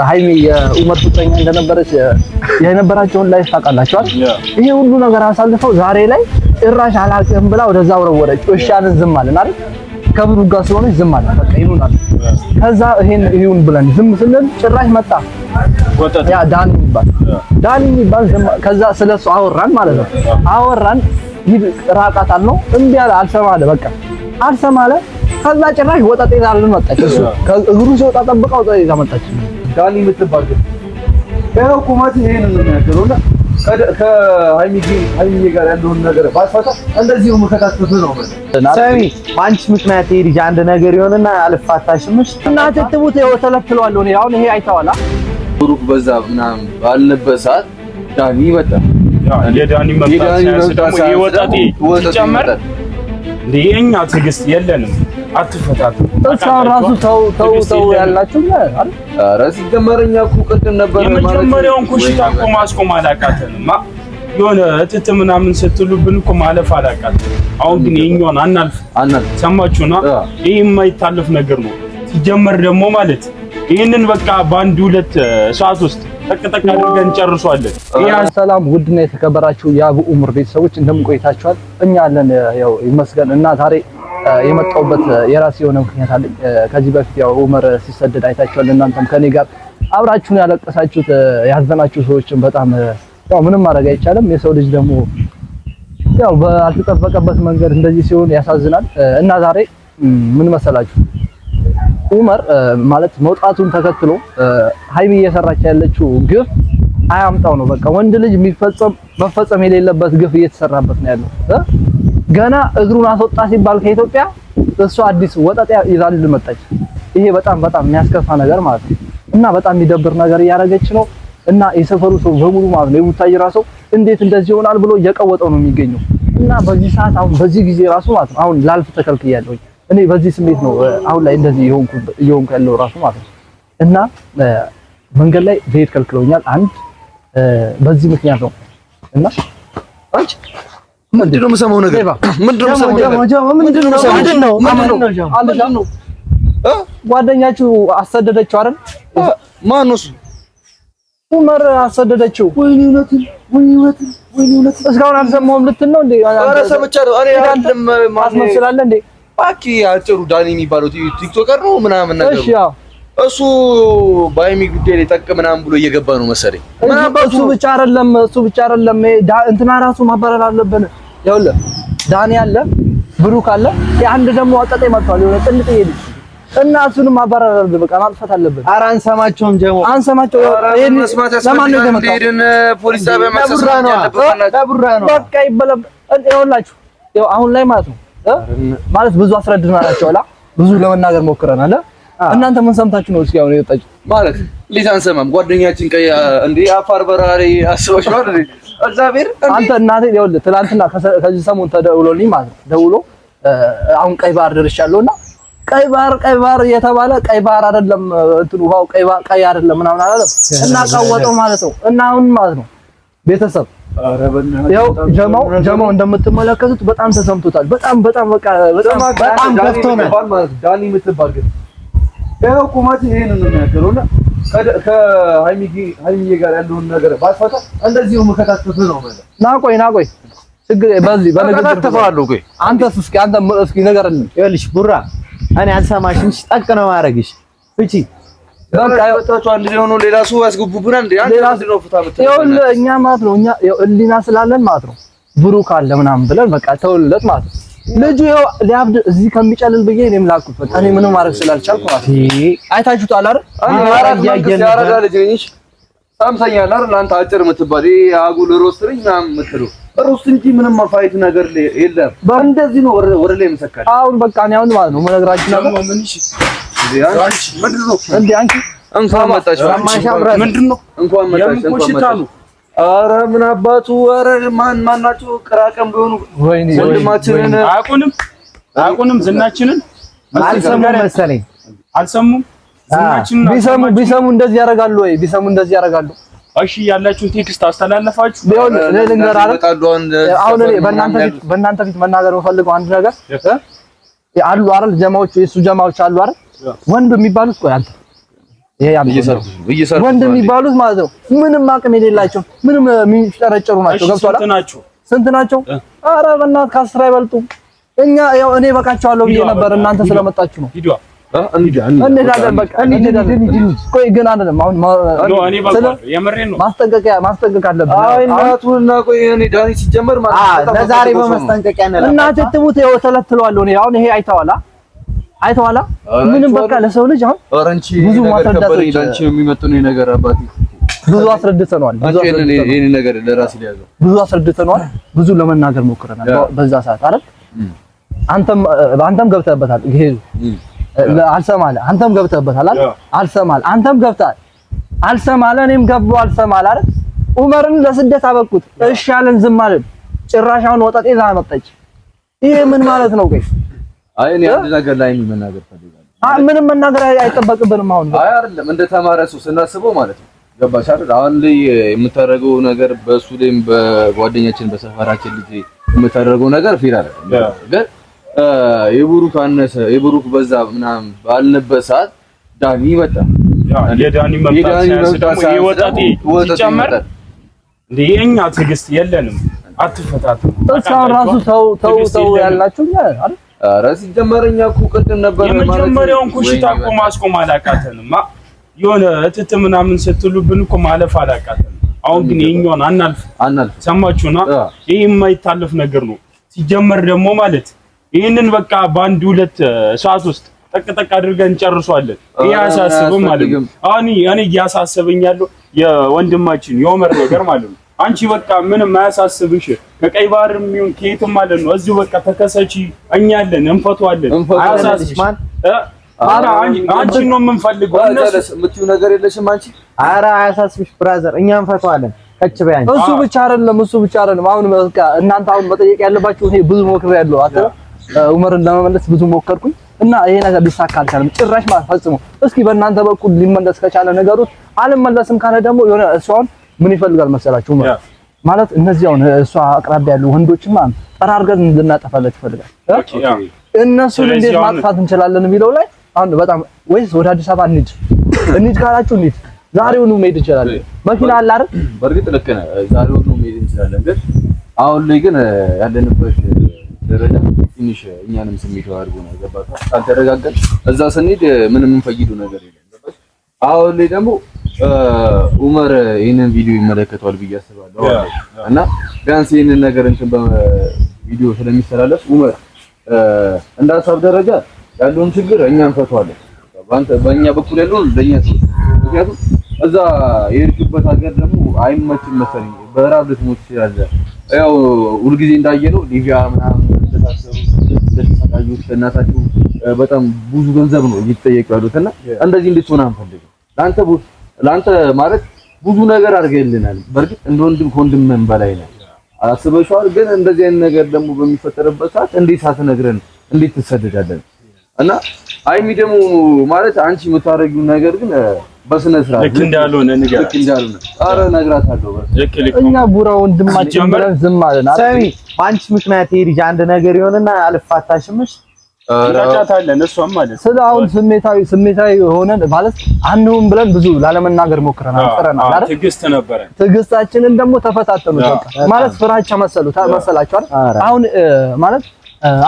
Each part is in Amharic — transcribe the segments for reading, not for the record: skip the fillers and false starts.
ሃይሚ የኡመር ፍቅረኛ እንደነበረች የነበራቸውን ላይፍ ታውቃላችኋል። ይሄ ሁሉ ነገር አሳልፈው ዛሬ ላይ ጭራሽ አላውቅም ብላ ወደዛ ወረወረች። እሺ አለን ዝም አለን አይደል? ከብሩ ጋር ስለሆነች ዝም አለን በቃ ይሉናል። ከዛ ይሄን ብለን ዝም ስንል ጭራሽ መጣ ያ ዳኒ የሚባል ከዛ ስለሱ አወራን ማለት ነው። አወራን ራቃታል ነው እምቢ አለ አልሰማለ በቃ አልሰማለ። ከዛ ጭራሽ ወጣጤ ዛልን መጣች። እሱ እግሩ ሲወጣ ጠብቀው ወጣጤ መጣች። ዳኒ የምትባል ያው ቁመት ይሄን ነው የሚያክለውና ከሃይሚ ጋር ያለውን ነገር ባስፋታ እንደዚሁ መከታተፍ ነው ማለት ሰሚ አንቺ ምክንያት ይሄ አንድ ነገር ይሆንና አልፋታሽምሽ እናት ትሙት ይኸው ተለፍለዋለሁ ነው አሁን ይሄ አይተዋላ ብሩክ በዛ ምናምን ባልነበረ ሰዓት ዳኒ መጣ። የዳኒ መምጣት ይወጣቲ ሲጨመር ለኛ ትግስት የለንም። አትፈታቱ ራሱ ተው ያላችሁ አይደል? ኧረ ሲጀመረኛ እኮ ቅድም ነበር ማለት የመጀመሪያውን ኩሽታ እኮ ማስቆም አላቃተንም። የሆነ እትት ምናምን ስትሉብን እኮ ማለፍ አላቃተንም። አሁን ግን የኛውን አናልፍ ሰማችሁና ይሄ የማይታለፍ ነገር ነው። ሲጀመር ደግሞ ማለት ይሄንን በቃ በአንድ ሁለት ሰዓት ውስጥ ተቀጠቀ አድርገን ጨርሷለን። ሰላም ውድና የተከበራችሁ የአቡ ኡመር ቤተሰቦች እንደምን ቆይታችኋል? እኛ አለን ያው ይመስገን እና ዛሬ የመጣውበት የራስ የሆነ ምክንያት አለ። ከዚህ በፊት ያው ኡመር ሲሰደድ አይታችኋል። እናንተም ከኔ ጋር አብራችሁን ያለቀሳችሁት ያዘናችሁ ሰዎችን በጣም ያው ምንም ማድረግ አይቻልም። የሰው ልጅ ደግሞ ያው ባልተጠበቀበት መንገድ እንደዚህ ሲሆን ያሳዝናል። እና ዛሬ ምን መሰላችሁ ኡመር ማለት መውጣቱን ተከትሎ ሃይሚ እየሰራች ያለችው ግፍ አያምጣው ነው። በቃ ወንድ ልጅ መፈጸም የሌለበት ግፍ እየተሰራበት ነው ያለው። ገና እግሩን አስወጣ ሲባል ከኢትዮጵያ እሷ አዲስ ወጣት ይዛል መጣች። ይሄ በጣም የሚያስከፋ ነገር ማለት ነው እና በጣም የሚደብር ነገር እያደረገች ነው። እና የሰፈሩ ሰው በሙሉ ማለት ነው የቡታጅራ ሰው እንዴት እንደዚህ ይሆናል ብሎ እየቀወጠው ነው የሚገኘው። እና በዚህ ሰዓት አሁን በዚህ ጊዜ ራሱ ማለት ነው አሁን ላልፍ ተከልክያለሁ። እኔ በዚህ ስሜት ነው አሁን ላይ እንደዚህ እየሆንኩ ያለው ራሱ ማለት ነው። እና መንገድ ላይ ዘይት ከልክለውኛል። አንድ በዚህ ምክንያት ነው። እና አንቺ ምንድነው የምሰማው ነገር? ምንድነው ጓደኛችሁ አሰደደችው አይደል? ማን ነው እሱ? ኡመር አሰደደችው። ወይኔ እውነት እስካሁን አልሰማሁም ልትል ነው እንዴ? ኧረ ሰምቻለሁ። እኔ አይደለም ማስመስላለ እንዴ? ባኪ አጭሩ ዳኒ የሚባለው ቲክቶከር ነው ምናምን ነገር። እሺ ያው እሱ በሃይሚ ጉዳይ ላይ ጠቅ ምናምን ብሎ እየገባ ነው መሰለኝ። እሱ ብቻ አይደለም እንትና ራሱ ማባረር አለብን። ይኸውልህ ዳኒ አለ፣ ብሩክ አለ፣ አንድ ደግሞ ወጣጤ መጥቷል የሆነ ጥልጥ ይሄድ እና እሱንም ማባረር አለብን። በቃ ማጥፋት አለብን። ኧረ አንሰማቸውም ጀሞ አንሰማቸው። ይሄን ለማን ነው የመጣው? ፖሊስ ጣቢያ መሰለኝ ነው በቃ ይበለም። ይኸውላችሁ ያው አሁን ላይ ማለት ነው ማለት ብዙ አስረድናቸው አላ ብዙ ለመናገር ሞክረናል። እናንተ ምን ሰምታችሁ ነው እስኪ አሁን የወጣችሁ ማለት ሊት አንሰማም። ጓደኛችን ቀይ እንዴ አፋር በራሪ አስበሽው አይደል? እግዚአብሔር አንተ እናቴ ይኸውልህ ትናንትና ከዚህ ሰሞን ተደውሎልኝ ማለት ነው ደውሎ አሁን ቀይ ባህር ደርሻለሁና ቀይ ባህር እየተባለ ቀይ ባህር አይደለም እንትኑ ውሃው ቀይ አይደለም ምናምን አላለም እና ቀወጠው ማለት ነው። እና አሁን ማለት ነው ቤተሰብ ያው ጀማው እንደምትመለከቱት በጣም ተሰምቶታል። በጣም በቃ በጣም ገፍቶናል ማለት ዳኒ የምትባል ግን ያው ቁመት ይሄን ነው የሚያክለውና ከሃይሚ ጋር ያለውን ነገር ባስፋታ እንደዚሁ መከታተፍ ነው ማለት ናቆይ ችግር በዚህ በነገር ተፈራለሁ። ቆይ አንተስ እስኪ ነገርልኝ። ይኸውልሽ ቡራ እኔ አልሰማሽም። ጠቅ ነው ማረግሽ ፍቺ በቃ ወጣቱ አንድ ላይ ሆኖ ሌላ ሰው ያስገቡብናል እንዴ? አንተ ነው ፍታ መጣ። ይኸውልህ እኛ ማለት ነው እኛ እሊና ስላለን ማለት ነው ብሩክ አለ ምናምን ብለን በቃ ተውለት ማለት ነው። ልጁ ይኸው ሊያብድ እዚህ ከሚጨልል ብዬ እኔም ላኩት። በቃ እኔ ምንም ማድረግ ስላልቻልኩ ማለት ነው። አይታችሁታል አይደል? ያረጋ ልጅ ነሽ ሳምሰኛል አይደል? አንተ አጭር የምትባል አጉል ሮስትሪ ምናምን የምትለው ሮስት እንጂ ምንም ፋይት ነገር የለም። በእንደዚህ ነው ወደ ላይ መሰካል። አሁን በቃ እኔ አሁን ማለት ነው መነግራችሁ ነገር ምንድነው እንዴ? አንቺ እንኳን መጣሽ። ምንድነው እንኳን መጣሽ። ኧረ ምን አባቱ ኧረ ማናቸው ቅራቀም ቢሆኑ ወንድማችንን አያውቁንም። ዝናችንን አልሰሙም መሰለኝ። አልሰሙም። ዝናችንን ቢሰሙ እንደዚህ ያደርጋሉ ወይ? ቢሰሙ እንደዚህ ያደርጋሉ። እሺ ያላችሁን ቴክስት አስተላለፋችሁ ቢሆን ልንገር አሁን በእናንተ ፊት መናገር የምፈልገው አንድ ነገር አሉ አይደል? ጀማዎች የሱ ጀማዎች አሉ አይደል? ወንድ የሚባሉት ቆይ አንተ ይሄ ወንድ የሚባሉት ማለት ነው ምንም አቅም የሌላቸው ምንም የሚጨረጨሩ ናቸው። ገብቷል? ስንት ናቸው? ኧረ በእናትህ ከ10 አይበልጡም። እኛ ያው እኔ በቃቸዋለሁ ብዬ ነበር እናንተ ስለመጣችሁ ነው። እንሄዳለን በቃ እንሄዳለን። ቆይ ግን አይደለም አሁን እኔ ባልኩ የምሬን ነው። ማስጠንቀቂያ አለብን። አይ እናቱና ቆይ እኔ ዳኒ ሲጀመር ማለት ነው ለዛሬ በማስጠንቀቂያ ነው። እናትህ ትሙት ያው ተለትለዋለሁ እኔ አሁን ይሄ አይተዋላ ምንም በቃ ለሰው ልጅ አሁን አረንቺ ብዙ ማስረዳት ዳንቺ የሚመጥነው ነገር አባቴ ብዙ አስረድተናል። ይሄን ነገር ለራስ ሊያዘው ብዙ አስረድተናል። ብዙ ለመናገር ሞክረናል በዛ ሰዓት አይደል? አንተም ገብተህበታል። ይሄ አልሰማለ አንተም ገብተህበታል አይደል? አልሰማለ አንተም ገብተሃል። አልሰማለ እኔም ገባሁ አልሰማለ አይደል? ኡመርን ለስደት አበቁት። እሺ አለን ዝም አለን። ጭራሽ አሁን ወጣጤ ዛ መጣች። ይሄ ምን ማለት ነው? ቆይ አይ እኔ አንድ ነገር ላይ መናገር ፈልጋለሁ። ምንም መናገር አይጠበቅብንም። አሁን አይ አይደለም እንደ ተማረ ሰው ስናስበው ማለት ነው ገባሽ አይደል? አሁን ላይ የምታደርገው ነገር በሱ ላይም በጓደኛችን በሰፈራችን ልጅ የምታደርገው ነገር ፊር አይደል? ግን የብሩክ አነሰ የብሩክ በዛ ምናምን ባልነበት ሰዓት ዳኒ መጣ። የዳኒ መጣ ወጣቴ ሲጨመር እንዴ የኛ ትዕግስት የለንም። አትፈታቱ እሷን ራሱ ተው ያልናችሁ አይደል? ኧረ ሲጀመረኛ እኮ ቅድም ነበር ማለት ነው የመጀመሪያውን ኩሽታ እኮ ማስቆም አላቃተንማ። የሆነ እትት ምናምን ስትሉብን እኮ ማለፍ አላቃተንም። አሁን ግን የኛውን አናልፍ ሰማችሁና ይሄ የማይታለፍ ነገር ነው። ሲጀመር ደግሞ ማለት ይሄንን በቃ በአንድ 2 ሰዓት ውስጥ ጠቅጠቅ አድርገን እንጨርሷለን። ይሄ አያሳስብም ማለት ነው። እኔ እያሳሰበኝ ያለው የወንድማችን የኡመር ነገር ማለት ነው። አንቺ በቃ ምንም አያሳስብሽ። ከቀይ ባህርም ይሁን ከየትም ማለት ነው እዚሁ በቃ ተከሰቺ፣ እኛ አለን እንፈቷለን። አያሳስብሽ አራ አንቺ ነው የምንፈልገው። እነሱ የምትይው ነገር የለሽም አንቺ። አራ አያሳስብሽ ብራዘር፣ እኛ እንፈቷለን። ከች በያኝ እሱ ብቻ አይደለም። አሁን በቃ እናንተ አሁን መጠየቅ ያለባችሁ እኔ ብዙ ሞክሬያለሁ። ኡመርን ለመመለስ ብዙ ሞከርኩኝ እና ይሄ ነገር ሊሳካ አልቻለም ጭራሽ ማለት ፈጽሞ። እስኪ በእናንተ በኩል ሊመለስ ከቻለ ነገሩት፣ አልመለስም ካለ ደግሞ የሆነ እሷን ምን ይፈልጋል መሰላችሁ ማለት እነዚህ አሁን እሷ አቅራቢያ ያሉ ወንዶችማ ጠራርገን እንድናጠፋለት ይፈልጋል። እነሱን እንዴት ማጥፋት እንችላለን የሚለው ላይ አሁን በጣም ወይስ ወደ አዲስ አበባ እንሂድ ካላችሁ እንሂድ። ዛሬውኑ መሄድ እንችላለን። መኪና አለ አይደል? በእርግጥ ልክ ነህ። ዛሬውኑ መሄድ እንችላለን። ግን አሁን ላይ ግን ያለንበት ደረጃ ትንሽ እኛንም ስሜት አድርጎ ነው ገባታ። ካልተረጋጋን እዛ ስንሄድ ምንም የምንፈይደው ነገር የለም። አሁን ላይ ደግሞ ኡመር ይሄንን ቪዲዮ ይመለከታል ብዬ አስባለሁ እና ቢያንስ ይሄንን ነገር እንትን በቪዲዮ ስለሚስተላለፍ ኡመር እንደ ሀሳብ ደረጃ ያለውን ችግር እኛ እንፈታዋለን። በእኛ በኩል ያለውን ለኛ ምክንያቱም እዛ የሄድክበት ሀገር ደግሞ አይመችም መሰለኝ። በራብ ልትሞት ትችላለህ። ያው ሁልጊዜ እንዳየነው ሊቢያ ምናምን ተሳታዩት እናታችሁ በጣም ብዙ ገንዘብ ነው እየተጠየቁ ያሉትና እንደዚህ እንድትሆን አንፈልግም። ላንተ ማለት ብዙ ነገር አድርገልናል። በርግጥ እንደ ወንድም ከወንድምም በላይ ነው አስበሽዋል። ግን እንደዚህ አይነት ነገር ደግሞ በሚፈጠርበት ሰዓት እንዴት ሳትነግረን እንዴት ትሰደዳለን? እና አይሚ ደግሞ ማለት አንቺ የምታረጊው ነገር ግን በስነ ስርዓት ልክ እንዳልሆነ ኧረ እነግራታለሁ። እኛ ቡራ ወንድማችን ብለን ዝም አለን። ሰሚ በአንቺ ምክንያት ይሄ ልጅ አንድ ነገር ይሆንና አልፋታሽምሽ እንጋጫታለን። እሷም ማለት ስለ አሁን ስሜታዊ ሆነን ማለት አንሁን ብለን ብዙ ላለመናገር ሞክረናል ጥረናል አይደል? ትዕግስት ነበረ። ትዕግስታችንን ደግሞ ተፈታተኑት በቃ ማለት ፍራቻ መሰላችሁ አይደል? አሁን ማለት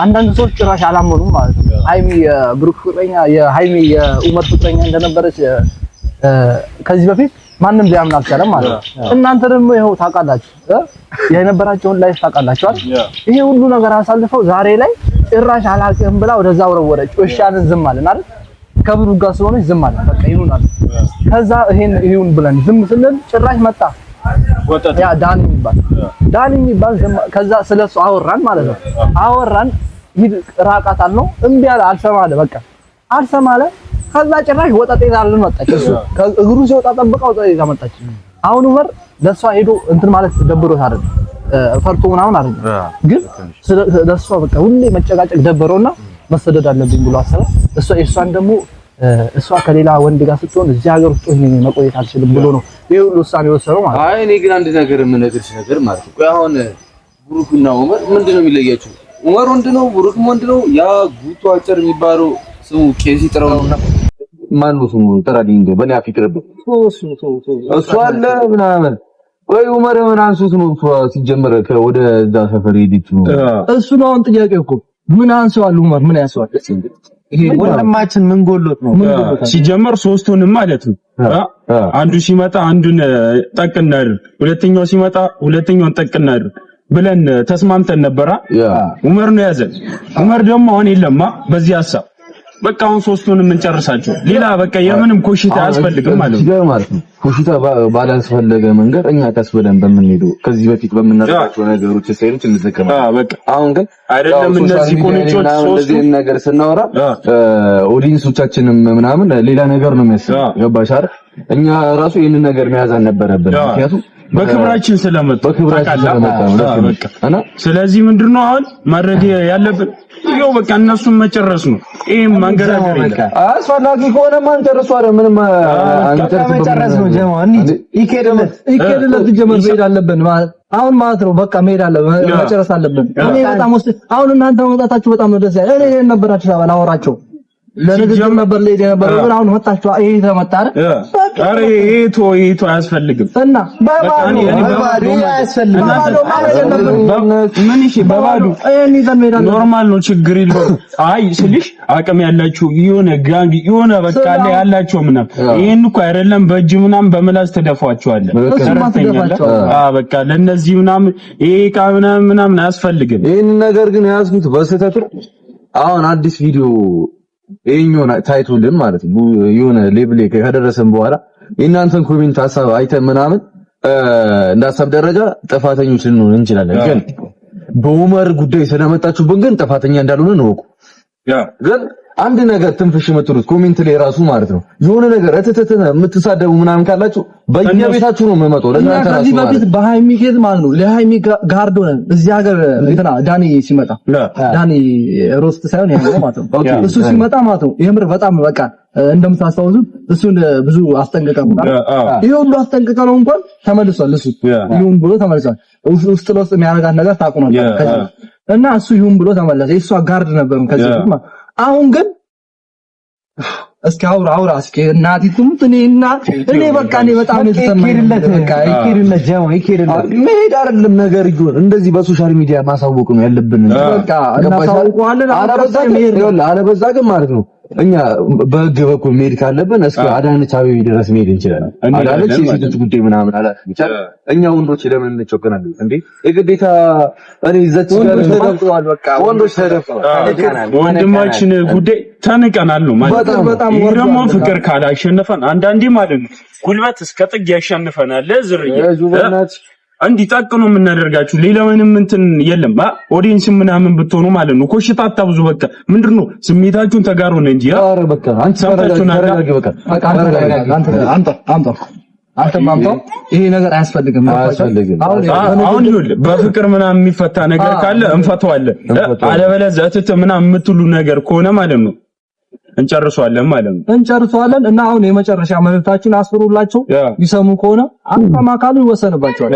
አንዳንድ ሰዎች ጭራሽ አላመኑም ማለት ነው። ሃይሚ የብሩክ ፍቅረኛ የሃይሚ የኡመር ፍቅረኛ እንደነበረች ከዚህ በፊት ማንም ሊያምን አልቻለም ማለት ነው። እናንተ ደግሞ ይኸው ታውቃላችሁ የነበራቸውን ላይፍ ታውቃላችሁ አይደል? ይሄ ሁሉ ነገር አሳልፈው ዛሬ ላይ ጭራሽ አላውቅም ብላ ወደዛ ወረወረች። እሻንን ዝም አለን አይደል? ከብሩክ ጋር ስለሆነች ዝም አለን በቃ ይሁን አለ። ከዛ ይሁን ብለን ዝም ስንል ጭራሽ መጣ ያ ዳኒ የሚባል ከዛ ስለሱ አወራን ማለት ነው። አወራን ሂድ ራቃታል ነው እምቢ አለ። አልሰማለ በቃ አልሰማለ። ከዛ ጭራሽ ወጣጤ ዛልን መጣች። እሱ እግሩ ሲወጣ ጠብቀው ወጣጤ ዛ መጣች። አሁን ኡመር ለሷ ሄዶ እንትን ማለት ደብሮት አይደል ፈርቶ ምናምን አይደል፣ ግን ለሷ በቃ ሁሌ መጨቃጨቅ ደበረውና መሰደድ አለብኝ ብሎ አሰበ። እሷን ደግሞ እሷ ከሌላ ወንድ ጋር ስትሆን እዚህ ሀገር ውስጥ ሆኜ መቆየት አልችልም ብሎ ነው ይሄ ሁሉ ውሳኔ ወሰነው ማለት ነው። አይ እኔ ግን አንድ ነገር የምነግርሽ ነገር ማለት ነው። ቆይ አሁን ብሩክና ኡመር ምንድነው የሚለያቸው? ኡመር ወንድ ነው፣ ብሩክም ወንድ ነው። ያ ጉቶ አጭር የሚባለው ስሙ ኬሲ ጥራው ማን ነው ስሙ ተራዲን በእኔ አፍ ይቅርብ እሱ አለ ምናምን ወይ ዑመር ምን አንሱት ነው ሲጀመር ወደ እዛ ሰፈር ሄድኩ እሱ ነው አሁን ጥያቄው እኮ ምን አንሷል ዑመር ምን ያንሷል ይሄ ወንድማችን ምን ጎሎት ነው ሲጀመር ሶስቱንም ማለት ነው አንዱ ሲመጣ አንዱን ጠቅናር ሁለተኛው ሲመጣ ሁለተኛውን ጠቅናር ብለን ተስማምተን ነበራ ዑመር ነው ያዘን ዑመር ደግሞ አሁን የለማ በዚህ ሐሳብ በቃ አሁን ሶስቱንም እንጨርሳቸው ሌላ በቃ የምንም ኮሽታ አያስፈልግም ማለት ነው ኮሽታ ባላስፈለገ መንገድ እኛ ታስበለን በምንሄደው ከዚህ በፊት በምናደርጋቸው ነገሮች ሳይንት እንዘከማ በቃ አሁን ግን አይደለም እነዚህ ኮኔክቶች ሶስቱ ነገር ስናወራ ኦዲየንሶቻችንም ምናምን ሌላ ነገር ነው የሚያስበው ገባሽ አይደል እኛ ራሱ ይሄንን ነገር መያዝ አልነበረብንም ምክንያቱም በክብራችን ስለመጣ እና ስለዚህ ምንድነው አሁን ማድረግ ያለብን ይኸው በቃ እነሱን መጨረስ ነው ይሄ ማንገራገር ይላል አስፈላጊ ከሆነ ማን ጨርሷ ምንም መጨረስ ነው ጀማዓ እንዴ ይከደለት ጀመር መሄድ አለብን አሁን ማለት ነው በቃ መሄድ አለብን መጨረስ አለብን እኔ በጣም አሁን እናንተ መውጣታችሁ በጣም ነው ደስ ያለኝ እኔ ነበራችሁ አባል አወራቸው ለነገር ነበር ለይደ ነበር አሁን ወጣችሁ ይሄ ተመጣረ አረ ይሄ አያስፈልግም እና በባዶ አያስፈልግም ምን እሺ በባዶ እኔ ዘመዳ ኖርማል ነው ችግር የለውም አይ ስልሽ አቅም ያላችሁ የሆነ ጋንግ የሆነ በቃ ላይ ያላችሁ ምናምን ይሄን እኮ አይደለም በእጅ ምናምን በመላስ ተደፋችኋል በቃ ለነዚህ ምናምን ይሄ ምናምን አያስፈልግም ይሄን ነገር ግን ያዝኩት በስተት አሁን አዲስ ቪዲዮ ይሄኛው ታይቶልን ማለት ነው የሆነ ሌብል ከደረሰን በኋላ የእናንተን ኮሜንት ሐሳብ አይተን ምናምን እንዳሰብ ደረጃ ጥፋተኞች ልንሆን እንችላለን ግን በዑመር ጉዳይ ስለመጣችሁብን ግን ጥፋተኛ እንዳልሆነ ነው ግን አንድ ነገር ትንፍሽ የምትሉት ኮሜንት ላይ ራሱ ማለት ነው የሆነ ነገር እተተተነ የምትሳደቡ ምናምን ካላችሁ በየቤታችሁ ነው የምመጣው ለእናንተ ራሱ ማለት ነው በሃይሚ ኬዝ ማለት ነው ለሃይሚ ጋርዶ ነን እዚህ ሀገር እንትና ዳኒ ሲመጣ ዳኒ ሮስት ሳይሆን ያለው ማለት ነው እሱ ሲመጣ ማለት ነው የምር በጣም በቃ እንደምታስታውሱት እሱን ብዙ አስጠንቀቀው ይሄ ሁሉ አስጠንቀቀው ነው እንኳን ተመልሷል እሱ ይሁን ብሎ ተመልሷል ውስጥ ለውስጥ የሚያረጋት ነገር ታቁናል እና እሱ ይሁን ብሎ ተመለሰ እሱ ጋርድ ነበር ከዚህ ማለት አሁን ግን እስኪ አውራ እስኪ እናቲቱም እኔ በቃ እኔ በጣም የተሰማኝ በቃ ይኬድለት ጀማዓ ይኬድለት መሄድ አይደለም ነገር ይሁን እንደዚህ በሶሻል ሚዲያ ማሳወቅ ነው ያለብን በቃ እናሳውቀዋለን አለበዛ ግን ማለት ነው እኛ በህግ በኩል መሄድ ካለብን እስከ አዳነች አቤቤ ድረስ መሄድ እንችላለን አዳነች የሴቶች ጉዳይ ምናምን አላት ብቻ እኛ ወንዶች ለምን እንቸገራለን እንዴ የግዴታ እኔ ዘጭ ጋር ተደፍተዋል በቃ ወንዶች ተደፍተዋል ወንድማችን ጉዳይ ተንቀናል ነው ማለት በጣም ደግሞ ፍቅር ካላሸነፈን አንዳንዴ ማለት ነው ጉልበት እስከ ጥግ ያሸንፈናል ለዝርያ እንዲጣቅ ነው የምናደርጋችሁ ሌላ ምንም እንትን የለም ኦዲየንስ ምናምን ብትሆኑ ማለት ነው ኮሽታ አታብዙ በቃ ምንድነው ስሜታችሁን ተጋሩ ነው እንጂ አረ በቃ አንተ ተረጋጊ በቃ አንተ ማምጣው ይሄ ነገር አያስፈልግም አሁን በፍቅር ምናምን የሚፈታ ነገር ካለ እንፈተዋለን አለበለዚያ እትት ምናምን የምትሉ ነገር ከሆነ ማለት ነው እንጨርሷለን ማለት ነው እንጨርሷለን እና አሁን የመጨረሻ መልእክታችን አስፍሩላቸው ይሰሙ ከሆነ አንተማ ካሉ ይወሰንባቸዋል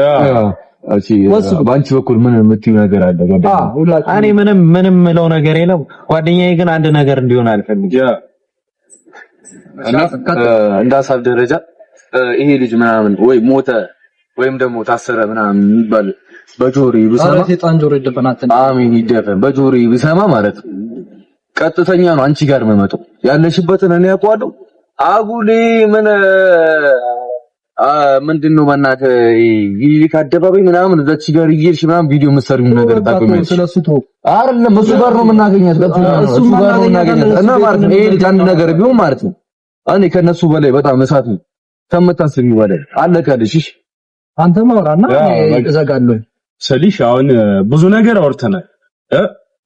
እሺ ባንቺ በኩል ምን የምትዩ ነገር አለ እኔ ምንም ምለው ነገር የለም ጓደኛዬ ግን አንድ ነገር እንዲሆን አልፈልግም እንዳሳብ ደረጃ ይሄ ልጅ ምናምን ወይ ሞተ ወይም ደግሞ ታሰረ ምናምን ይባል በጆሪ ብሰማ ሰይጣን ጆሮ ይደፈናት አሜን ይደፈን በጆሪ ብሰማ ማለት ቀጥተኛ ነው አንቺ ጋር መመጣው ያለሽበትን እኔ አውቀዋለሁ አጉሌ ምንድነው በእናት ይልክ አደባባይ ምናምን እዛች ጋር ይይርሽ ምናምን ቪዲዮ መስሪው ነገር ታቆሚያለሽ ስለሱቶ አይደለም እሱ ጋር ነው የምናገኛት እሱ ጋር ነው የምናገኛት እና ማለት ነው ይሄ ልጅ አንድ ነገር ቢሆን ማለት ነው እኔ ከነሱ በላይ በጣም እሳት ነው ተመታስኝ በላይ አለካልሽ እሺ አንተ ማውራና እዘጋለሁ ሰሊሽ አሁን ብዙ ነገር አውርተናል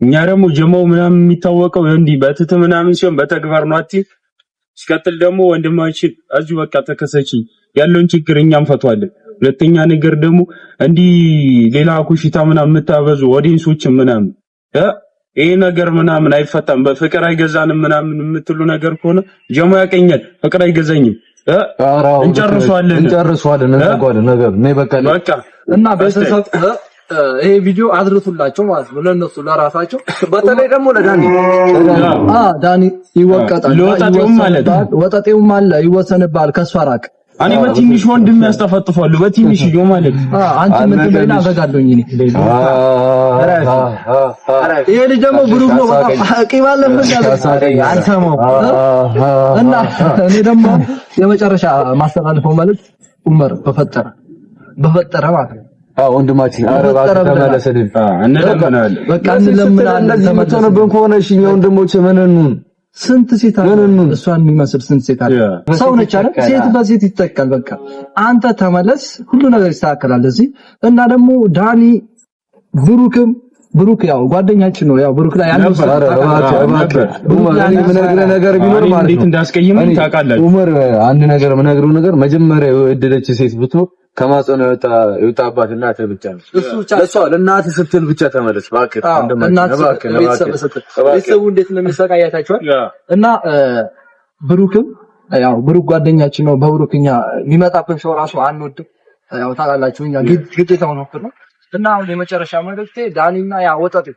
እኛ ደግሞ ጀማው ምናምን የሚታወቀው እንዲህ በትት ምናምን ሲሆን በተግባር ነው አትይ ሲቀጥል ደግሞ ወንድማችን አዚሁ በቃ ተከሰቺ ያለውን ችግር እኛም ፈቷለን ሁለተኛ ነገር ደግሞ እንዲህ ሌላ ኩሽታ ምናምን የምታበዙ ኦዲየንሶች ምናምን ይሄ ነገር ምናምን አይፈታም በፍቅር አይገዛንም ምናምን የምትሉ ነገር ከሆነ ጀማው ያቀኛል ፍቅር አይገዛኝም እንጨርሷለን እንዘጋለን ነገር ነይ በቃ እና በሰሰብ ይሄ ቪዲዮ አድርሱላቸው ማለት ነው ለነሱ ለራሳቸው በተለይ ደግሞ ለዳኒ ዳኒ ይወቀጣል ወጣጤውም አለ ይወሰንባል ከሷ ራቅ እኔ በትንሽ ወንድም ያስተፈጥፋሉ በትንሽ ይው ማለት አንቺ ምን እንደሌላ አዘጋለሁኝ እኔ ይሄ ልጅ ደግሞ ብሩክ ነው በቃ ቂባለ ምን ያሳቀኝ አንተማው እና እኔ ደግሞ የመጨረሻ ማስተላለፈው ማለት ዑመር በፈጠረ ማለት ነው ወንድማችን አረባክ ተመለሰልን እንለምናለን በቃ እንለምናለን ተመለሰልን ከሆነ እሺ ወንድሞች ምንኑን ስንት ሴት አለ እሷን የሚመስል ስንት ሴት አለ ሰው ነች አይደል ሴት በሴት ይተካል በቃ አንተ ተመለስ ሁሉ ነገር ይስተካከላል እዚህ እና ደግሞ ዳኒ ብሩክ ያው ጓደኛችን ነው ያው ብሩክ ላይ ያለው ነገር ቢኖር ማለት እንዴት እንዳስቀየመኝ ታውቃላችሁ ዑመር አንድ ነገር ምነግረው ነገር መጀመሪያ የወደደች ሴት ብትኖር ከማጾን የወጣባት እናት ብቻ ነው ለሷ ለእናት ስትል ብቻ ተመለስ እባክህ ቤተሰቡ እንዴት እንደሚሰቃያታችኋል እና ብሩክም ያው ብሩክ ጓደኛችን ነው በብሩክኛ የሚመጣብን ሰው ራሱ አንወድም ያው ታውቃላችሁ እኛ ግዴታው ነው እና አሁን የመጨረሻ መልእክቴ ዳኒና ያ ወጣቱ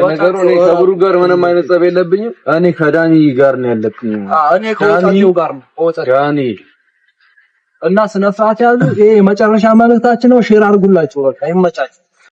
ነገሩ እኔ ከብሩክ ጋር ምንም አይነት ጸብ የለብኝም እኔ ከዳኒ ጋር ነው ያለብኝ እኔ ከወጣቱ ጋር ነው ዳኒ እና ስነ ስርዓት ያዙ ይሄ የመጨረሻ መልእክታችን ነው ሼር አድርጉላችሁ በቃ ይመቻችሁ